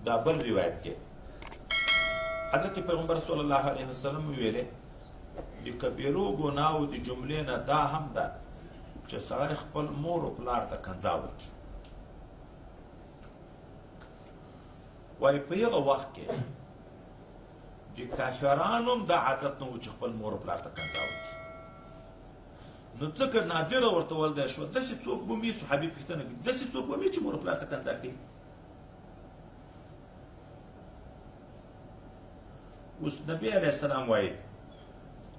دا بل روایت کې حضرت پیغمبر صلی الله علیه وسلم ویلې د کبیرو ګناو د جملې نه دا هم ده چې سړی خپل مور او پلار ته کنځا وکړي. وایي په هغه وخت کې د کافرانو هم دا عادت نه و چې خپل مور او پلار ته کنځا وکړي. نو ځکه نادره ورته ولده شوه داسې څوک به وي صحابي پوښتنه کوي داسې څوک به وي چې مور او پلار ته کنځا کوي. اوس نبی علیه السلام وایي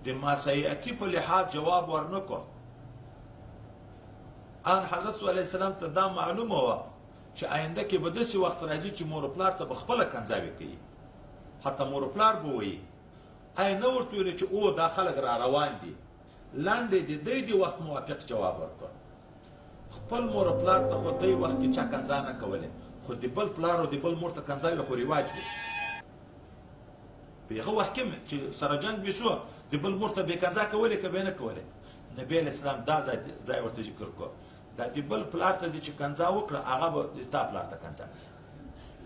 د ماسیاتي په لحاظ جواب ورنکړو. ان حضرت صلی الله علیه وسلم ته دا معلومه وه چې آینده کې به داسې وخت راځي چې مور او پلار ته به خپله کنځاوې کوي. حتی مور او پلار به وایي آیا نه ورته ویلې چې او دا خلک را روان دي. لاندې د دی د وخت موافق جواب ورکړه. خپل مور او پلار ته خو دی وخت کې چا کنځا نه کولې خو د بل پلار او د بل مور ته کنځاوې خو رواج وي. په هغه وخت کې چې سره جنګ به شو د بل مور ته به کنځا کولې که به نه کولې. نبی علیه السلام دا ځای ورته ذکر کړو دا د بل پلار ته چې کنځا وکړه هغه به د تا پلار ته کنځا کوي.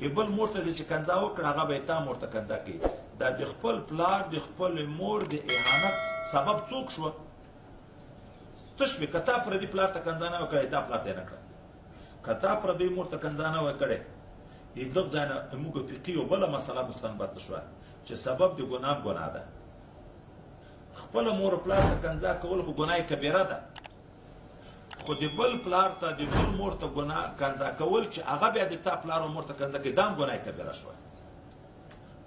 د بل مور ته چې کنځا وکړه هغه به تا مور ته کنځا کوي. دا د خپل پلار د خپل مور د اهانت سبب څوک شو؟ ته شوې که تا پردي پلار ته کنځا نه وکړې تا پلار ته یې نه کړه. که تا پردي مور ته کنځا نه وکړې د دغه ځای نه موږ فقهي یو بله مسله مستنبطه شوه چې سبب د ګناه ده. خپله مور پلار ته کنځا کول خو ګناه کبیره ده خو د بل پلار ته د بل مور ته کنځا کول چې هغه بیا د تا پلار او مور ته کنځا کوي دا هم ګناه کبیره شوه.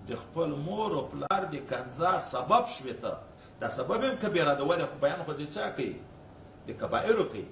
د خپل مور او پلار د کنځا سبب شوې ته دا سبب هم کبیره ده ولې خو بیان خو د چا کوي د کبایرو کوي.